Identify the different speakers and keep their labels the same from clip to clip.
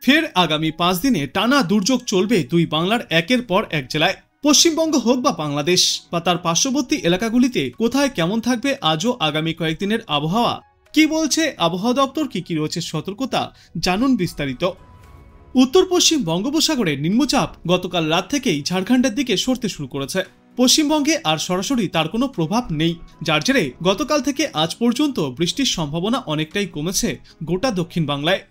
Speaker 1: ফের আগামী 5 দিনে টানা দুর্যোগ চলবে দুই বাংলার একের পর এক জেলায়। পশ্চিমবঙ্গ হোক বা বাংলাদেশ বা তার পার্শ্ববর্তী এলাকাগুলিতে কোথায় কেমন থাকবে আজও আগামী কয়েকদিনের আবহাওয়া, কি বলছে আবহাওয়া দপ্তর, কি রয়েছে সতর্কতা, জানুন বিস্তারিত। উত্তর পশ্চিম বঙ্গোপসাগরে নিম্নচাপ গতকাল রাত থেকেই ঝাড়খণ্ডের দিকে সরতে শুরু করেছে। পশ্চিমবঙ্গে আর সরাসরি তার কোনো প্রভাব নেই, যার জেরে গতকাল থেকে আজ পর্যন্ত বৃষ্টির সম্ভাবনা অনেকটাই কমেছে গোটা দক্ষিণ বাংলায়।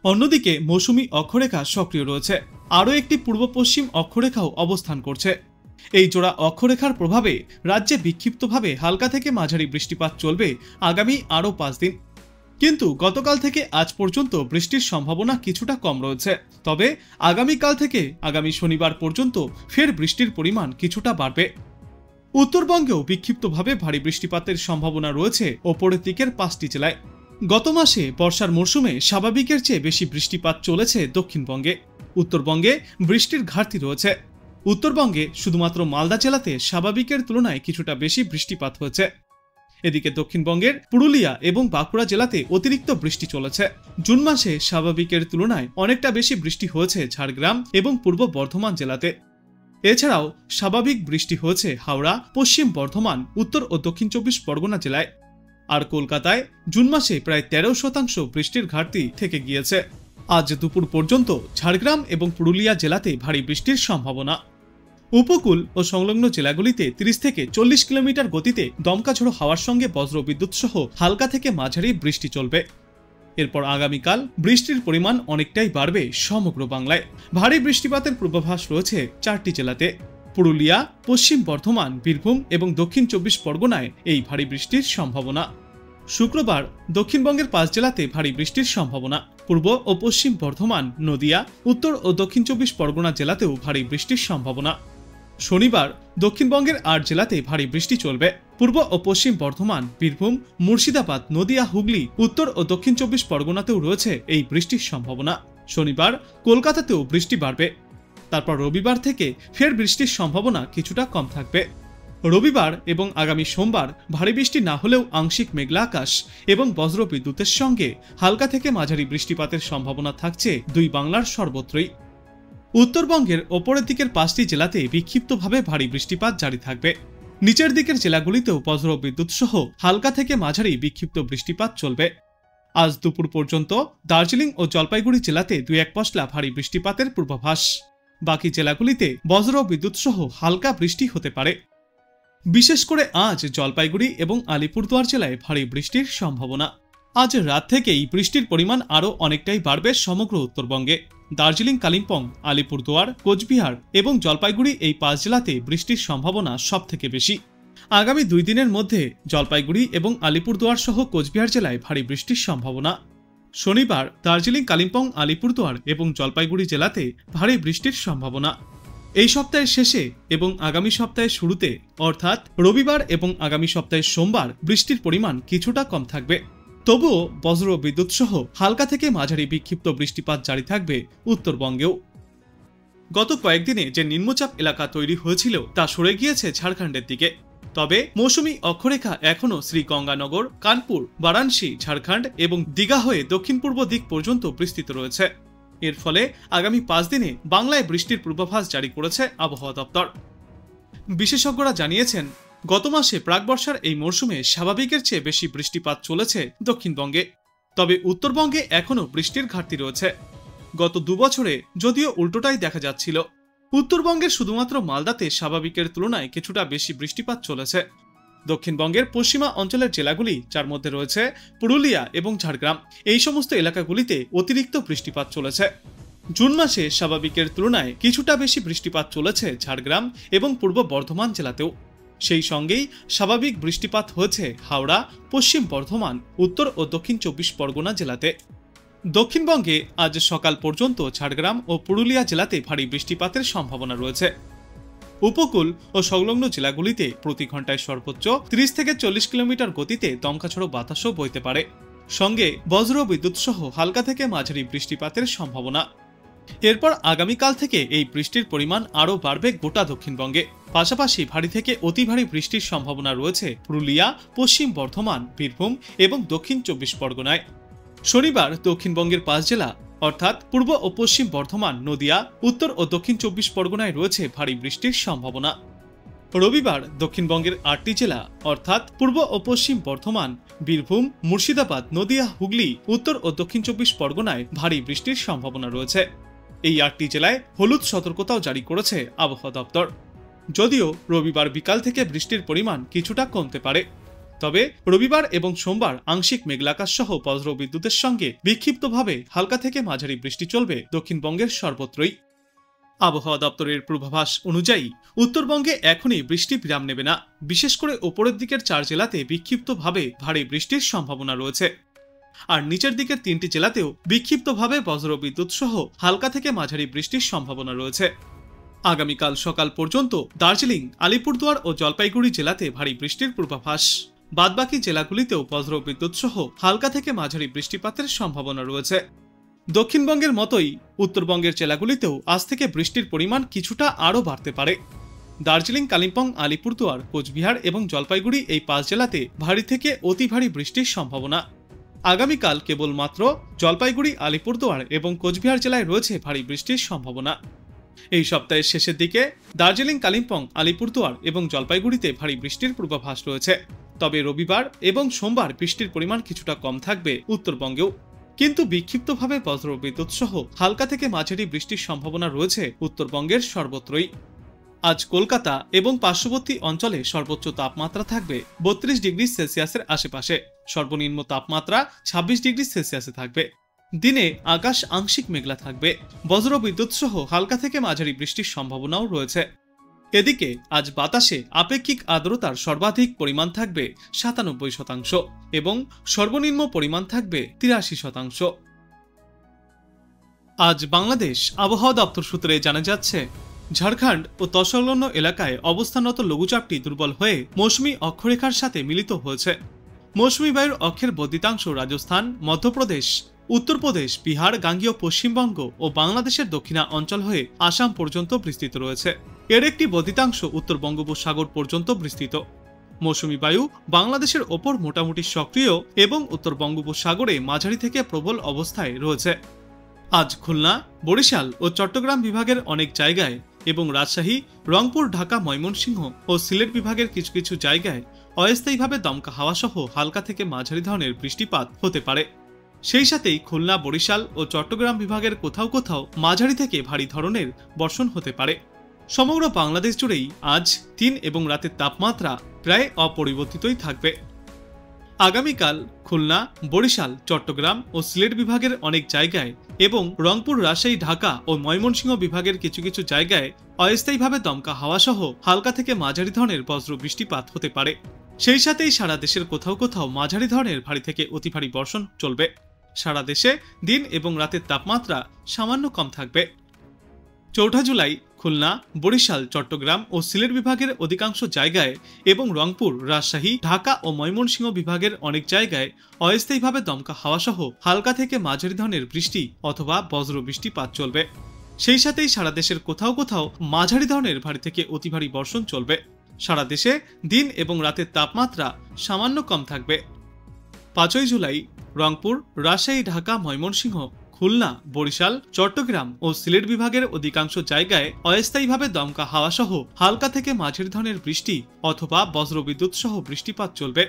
Speaker 1: অন্যদিকে মৌসুমী অক্ষরেখা সক্রিয় রয়েছে, আরও একটি পূর্ব পশ্চিম অক্ষরেখাও অবস্থান করছে। এই জোড়া অক্ষরেখার প্রভাবে রাজ্যে বিক্ষিপ্তভাবে হালকা থেকে মাঝারি বৃষ্টিপাত চলবে আগামী আরও 5 দিন। কিন্তু গতকাল থেকে আজ পর্যন্ত বৃষ্টির সম্ভাবনা কিছুটা কম রয়েছে। তবে আগামীকাল থেকে আগামী শনিবার পর্যন্ত ফের বৃষ্টির পরিমাণ কিছুটা বাড়বে। উত্তরবঙ্গেও বিক্ষিপ্তভাবে ভারী বৃষ্টিপাতের সম্ভাবনা রয়েছে ওপরের দিকের 5টি জেলায়। গত মাসে বর্ষার মরশুমে স্বাভাবিকের চেয়ে বেশি বৃষ্টিপাত চলেছে দক্ষিণবঙ্গে। উত্তরবঙ্গে বৃষ্টির ঘাটতি রয়েছে। উত্তরবঙ্গে শুধুমাত্র মালদা জেলাতে স্বাভাবিকের তুলনায় কিছুটা বেশি বৃষ্টিপাত হয়েছে। এদিকে দক্ষিণবঙ্গের পুরুলিয়া এবং বাঁকুড়া জেলাতে অতিরিক্ত বৃষ্টি চলেছে। জুন মাসে স্বাভাবিকের তুলনায় অনেকটা বেশি বৃষ্টি হয়েছে ঝাড়গ্রাম এবং পূর্ব বর্ধমান জেলাতে। এছাড়াও স্বাভাবিক বৃষ্টি হয়েছে হাওড়া, পশ্চিম বর্ধমান, উত্তর ও দক্ষিণ 24 পরগনা জেলায়। আর কলকাতায় জুন মাসে প্রায় 13% বৃষ্টির ঘাটতি থেকে গিয়েছে। আজ দুপুর পর্যন্ত ঝাড়গ্রাম এবং পুরুলিয়া জেলাতে ভারী বৃষ্টির সম্ভাবনা। উপকূল ও সংলগ্ন জেলাগুলিতে 30 থেকে 40 কিলোমিটার গতিতে দমকা ঝোড়ো হাওয়ার সঙ্গে বজ্র বিদ্যুৎ সহ হালকা থেকে মাঝারি বৃষ্টি চলবে। এরপর আগামীকাল বৃষ্টির পরিমাণ অনেকটাই বাড়বে সমগ্র বাংলায়। ভারী বৃষ্টিপাতের পূর্বাভাস রয়েছে 4টি জেলাতে। পুরুলিয়া, পশ্চিম বর্ধমান, বীরভূম এবং দক্ষিণ 24 পরগনায় এই ভারী বৃষ্টির সম্ভাবনা। শুক্রবার দক্ষিণবঙ্গের 5 জেলাতে ভারী বৃষ্টির সম্ভাবনা। পূর্ব ও পশ্চিম বর্ধমান, নদিয়া, উত্তর ও দক্ষিণ 24 পরগনা জেলাতেও ভারী বৃষ্টির সম্ভাবনা। শনিবার দক্ষিণবঙ্গের 8 জেলাতে ভারী বৃষ্টি চলবে। পূর্ব ও পশ্চিম বর্ধমান, বীরভূম, মুর্শিদাবাদ, নদিয়া, হুগলি, উত্তর ও দক্ষিণ 24 পরগনাতেও রয়েছে এই বৃষ্টির সম্ভাবনা। শনিবার কলকাতাতেও বৃষ্টি বাড়বে। তারপর রবিবার থেকে ফের বৃষ্টির সম্ভাবনা কিছুটা কম থাকবে। রবিবার এবং আগামী সোমবার ভারী বৃষ্টি না হলেও আংশিক মেঘলা আকাশ এবং বজ্র বিদ্যুতের সঙ্গে হালকা থেকে মাঝারি বৃষ্টিপাতের সম্ভাবনা থাকছে দুই বাংলার সর্বত্রই। উত্তরবঙ্গের ওপরের দিকের 5টি জেলাতে বিক্ষিপ্তভাবে ভারী বৃষ্টিপাত জারি থাকবে। নিচের দিকের জেলাগুলিতেও বজ্র বিদ্যুৎ সহ হালকা থেকে মাঝারি বিক্ষিপ্ত বৃষ্টিপাত চলবে। আজ দুপুর পর্যন্ত দার্জিলিং ও জলপাইগুড়ি জেলাতে 2-1 পশলা ভারী বৃষ্টিপাতের পূর্বাভাস। বাকি জেলাগুলিতে বজ্র বিদ্যুৎ সহ হালকা বৃষ্টি হতে পারে। বিশেষ করে আজ জলপাইগুড়ি এবং আলিপুরদুয়ার জেলায় ভারী বৃষ্টির সম্ভাবনা। আজ রাত থেকেই বৃষ্টির পরিমাণ আরও অনেকটাই বাড়বে সমগ্র উত্তরবঙ্গে। দার্জিলিং, কালিম্পং, আলিপুরদুয়ার, কোচবিহার এবং জলপাইগুড়ি এই 5 জেলাতে বৃষ্টির সম্ভাবনা সব থেকে বেশি। আগামী 2 দিনের মধ্যে জলপাইগুড়ি এবং আলিপুরদুয়ার সহ কোচবিহার জেলায় ভারী বৃষ্টির সম্ভাবনা। শনিবার দার্জিলিং, কালিম্পং, আলিপুরদুয়ার এবং জলপাইগুড়ি জেলাতে ভারী বৃষ্টির সম্ভাবনা। এই সপ্তাহের শেষে এবং আগামী সপ্তাহের শুরুতে অর্থাৎ রবিবার এবং আগামী সপ্তাহের সোমবার বৃষ্টির পরিমাণ কিছুটা কম থাকবে। তবুও বজ্র বিদ্যুৎ সহ হালকা থেকে মাঝারি বিক্ষিপ্ত বৃষ্টিপাত জারি থাকবে উত্তরবঙ্গেও। গত কয়েকদিনে যে নিম্নচাপ এলাকা তৈরি হয়েছিল তা সরে গিয়েছে ঝাড়খণ্ডের দিকে। তবে মৌসুমী অক্ষরেখা এখনও শ্রীগঙ্গানগর, কানপুর, বারাণসী, ঝাড়খণ্ড এবং দীঘা হয়ে দক্ষিণ পূর্ব দিক পর্যন্ত বিস্তৃত রয়েছে। এর ফলে আগামী 5 দিনে বাংলায় বৃষ্টির পূর্বাভাস জারি করেছে আবহাওয়া দপ্তর। বিশেষজ্ঞরা জানিয়েছেন, গত মাসে প্রাকবর্ষার এই মরশুমে স্বাভাবিকের চেয়ে বেশি বৃষ্টিপাত চলেছে দক্ষিণবঙ্গে। তবে উত্তরবঙ্গে এখনও বৃষ্টির ঘাটতি রয়েছে। গত 2 বছরে যদিও উল্টোটাই দেখা যাচ্ছিল। উত্তরবঙ্গের শুধুমাত্র মালদাতে স্বাভাবিকের তুলনায় কিছুটা বেশি বৃষ্টিপাত চলেছে। দক্ষিণবঙ্গের পশ্চিমা অঞ্চলের জেলাগুলি, যার মধ্যে রয়েছে পুরুলিয়া এবং ঝাড়গ্রাম, এই সমস্ত এলাকাগুলিতে অতিরিক্ত বৃষ্টিপাত চলেছে। জুন মাসে স্বাভাবিকের তুলনায় কিছুটা বেশি বৃষ্টিপাত চলেছে ঝাড়গ্রাম এবং পূর্ব বর্ধমান জেলাতেও। সেই সঙ্গেই স্বাভাবিক বৃষ্টিপাত হয়েছে হাওড়া, পশ্চিম বর্ধমান, উত্তর ও দক্ষিণ 24 পরগনা জেলাতে। দক্ষিণবঙ্গে আজ সকাল পর্যন্ত ঝাড়গ্রাম ও পুরুলিয়া জেলাতে ভারী বৃষ্টিপাতের সম্ভাবনা রয়েছে। উপকূল ও সংলগ্ন জেলাগুলিতে প্রতি ঘন্টায় সর্বোচ্চ 30 থেকে 40 কিলোমিটার গতিতে দমকা ঝোড়ো বাতাসও বইতে পারে। সঙ্গে বজ্র বিদ্যুৎ সহ হালকা থেকে মাঝারি বৃষ্টিপাতের সম্ভাবনা। এরপর আগামীকাল থেকে এই বৃষ্টির পরিমাণ আরও বাড়বে গোটা দক্ষিণবঙ্গে। পাশাপাশি ভারী থেকে অতি ভারী বৃষ্টির সম্ভাবনা রয়েছে পুরুলিয়া, পশ্চিম বর্ধমান, বীরভূম এবং দক্ষিণ 24 পরগনায়। শনিবার দক্ষিণবঙ্গের 5 জেলা অর্থাৎ পূর্ব ও পশ্চিম বর্ধমান, নদিয়া, উত্তর ও দক্ষিণ 24 পরগনায় রয়েছে ভারী বৃষ্টির সম্ভাবনা। রবিবার দক্ষিণবঙ্গের 8টি জেলা অর্থাৎ পূর্ব ও পশ্চিম বর্ধমান, বীরভূম, মুর্শিদাবাদ, নদিয়া, হুগলি, উত্তর ও দক্ষিণ 24 পরগনায় ভারী বৃষ্টির সম্ভাবনা রয়েছে। এই 8টি জেলায় হলুদ সতর্কতাও জারি করেছে আবহাওয়া দপ্তর। যদিও রবিবার বিকাল থেকে বৃষ্টির পরিমাণ কিছুটা কমতে পারে, তবে রবিবার এবং সোমবার আংশিক মেঘলাকাশ সহ বজ্রবিদ্যুতের সঙ্গে বিক্ষিপ্তভাবে হালকা থেকে মাঝারি বৃষ্টি চলবে দক্ষিণবঙ্গের সর্বত্রই। আবহাওয়া দপ্তরের পূর্বাভাস অনুযায়ী উত্তরবঙ্গে এখনই বৃষ্টি বিরাম নেবে না। বিশেষ করে ওপরের দিকের 4 জেলাতে বিক্ষিপ্তভাবে ভারী বৃষ্টির সম্ভাবনা রয়েছে, আর নিচের দিকের 3টি জেলাতেও বিক্ষিপ্তভাবে বজ্রবিদ্যুৎ সহ হালকা থেকে মাঝারি বৃষ্টির সম্ভাবনা রয়েছে। আগামীকাল সকাল পর্যন্ত দার্জিলিং, আলিপুরদুয়ার ও জলপাইগুড়ি জেলাতে ভারী বৃষ্টির পূর্বাভাস। বাদবাকি জেলাগুলিতেও বজ্রবিদ্যুৎ সহ হালকা থেকে মাঝারি বৃষ্টিপাতের সম্ভাবনা রয়েছে। দক্ষিণবঙ্গের মতোই উত্তরবঙ্গের জেলাগুলিতেও আজ থেকে বৃষ্টির পরিমাণ কিছুটা আরও বাড়তে পারে। দার্জিলিং, কালিম্পং, আলিপুরদুয়ার, কোচবিহার এবং জলপাইগুড়ি এই 5 জেলাতে ভারী থেকে অতি ভারী বৃষ্টির সম্ভাবনা। আগামীকাল কেবলমাত্র জলপাইগুড়ি, আলিপুরদুয়ার এবং কোচবিহার জেলায় রয়েছে ভারী বৃষ্টির সম্ভাবনা। এই সপ্তাহের শেষের দিকে দার্জিলিং, কালিম্পং, আলিপুরদুয়ার এবং জলপাইগুড়িতে ভারী বৃষ্টির পূর্বাভাস রয়েছে। তবে রবিবার এবং সোমবার বৃষ্টির পরিমাণ কিছুটা কম থাকবে উত্তরবঙ্গেও, কিন্তু বিক্ষিপ্তভাবে বজ্রবিদ্যুৎ সহ হালকা থেকে মাঝারি বৃষ্টির সম্ভাবনা রয়েছে উত্তরবঙ্গের সর্বত্রই। আজ কলকাতা এবং পার্শ্ববর্তী অঞ্চলে সর্বোচ্চ তাপমাত্রা থাকবে 32 ডিগ্রি সেলসিয়াসের আশেপাশে, সর্বনিম্ন তাপমাত্রা 26 ডিগ্রি সেলসিয়াসে থাকবে। দিনে আকাশ আংশিক মেঘলা থাকবে, বজ্রবিদ্যুৎ সহ হালকা থেকে মাঝারি বৃষ্টির সম্ভাবনাও রয়েছে। এদিকে আজ বাতাসে আপেক্ষিক আর্দ্রতার সর্বাধিক পরিমাণ থাকবে 97% এবং সর্বনিম্ন পরিমাণ থাকবে 83%। আজ বাংলাদেশ আবহাওয়া দপ্তর সূত্রে জানা যাচ্ছে, ঝাড়খণ্ড ও তৎসংলগ্ন এলাকায় অবস্থানরত লঘুচাপটি দুর্বল হয়ে মৌসুমী অক্ষরেখার সাথে মিলিত হয়েছে। মৌসুমী বায়ুর অক্ষের বর্ধিতাংশ রাজস্থান, মধ্যপ্রদেশ, উত্তরপ্রদেশ, বিহার, গাঙ্গেয় পশ্চিমবঙ্গ ও বাংলাদেশের দক্ষিণা অঞ্চল হয়ে আসাম পর্যন্ত বিস্তৃত রয়েছে। এর একটি বর্ধিতাংশ উত্তর বঙ্গোপসাগর পর্যন্ত বিস্তৃত। মৌসুমী বায়ু বাংলাদেশের ওপর মোটামুটি সক্রিয় এবং উত্তর বঙ্গোপসাগরে মাঝারি থেকে প্রবল অবস্থায় রয়েছে। আজ খুলনা, বরিশাল ও চট্টগ্রাম বিভাগের অনেক জায়গায় এবং রাজশাহী, রংপুর, ঢাকা, ময়মনসিংহ ও সিলেট বিভাগের কিছু কিছু জায়গায় অস্থায়ীভাবে দমকা হাওয়া সহ হালকা থেকে মাঝারি ধরনের বৃষ্টিপাত হতে পারে। সেই সাথেই খুলনা, বরিশাল ও চট্টগ্রাম বিভাগের কোথাও কোথাও মাঝারি থেকে ভারী ধরনের বর্ষণ হতে পারে। সমগ্র বাংলাদেশ জুড়েই আজ দিন এবং রাতের তাপমাত্রা প্রায় অপরিবর্তিতই থাকবে। আগামীকাল খুলনা, বরিশাল, চট্টগ্রাম ও সিলেট বিভাগের অনেক জায়গায় এবং রংপুর, রাজশাহী, ঢাকা ও ময়মনসিংহ বিভাগের কিছু কিছু জায়গায় অস্থায়ীভাবে দমকা হাওয়া সহ হালকা থেকে মাঝারি ধরনের বজ্র বৃষ্টিপাত হতে পারে। সেই সাথেই সারা দেশের কোথাও কোথাও মাঝারি ধরনের ভারী থেকে অতি ভারী বর্ষণ চলবে। সারা দেশে দিন এবং রাতের তাপমাত্রা সামান্য কম থাকবে। 4 জুলাই খুলনা, বরিশাল, চট্টগ্রাম ও সিলেট বিভাগের অধিকাংশ জায়গায় এবং রংপুর, রাজশাহী, ঢাকা ও ময়মনসিংহ বিভাগের অনেক জায়গায় অস্থায়ীভাবে দমকা হাওয়া সহ হালকা থেকে মাঝারি ধরনের বৃষ্টি অথবা বজ্র বৃষ্টিপাত চলবে। সেই সাথেই সারা দেশের কোথাও কোথাও মাঝারি ধরনের ভারী থেকে অতি ভারী বর্ষণ চলবে। সারা দেশে দিন এবং রাতের তাপমাত্রা সামান্য কম থাকবে। 5 জুলাই রংপুর, রাজশাহী, ঢাকা, ময়মনসিংহ, খুলনা, বরিশাল, চট্টগ্রাম ও সিলেট বিভাগের অধিকাংশ জায়গায় অস্থায়ীভাবে দমকা হাওয়া সহ হালকা থেকে মাঝারি ধরনের বৃষ্টি অথবা বজ্রবিদ্যুৎ সহ বৃষ্টিপাত চলবে।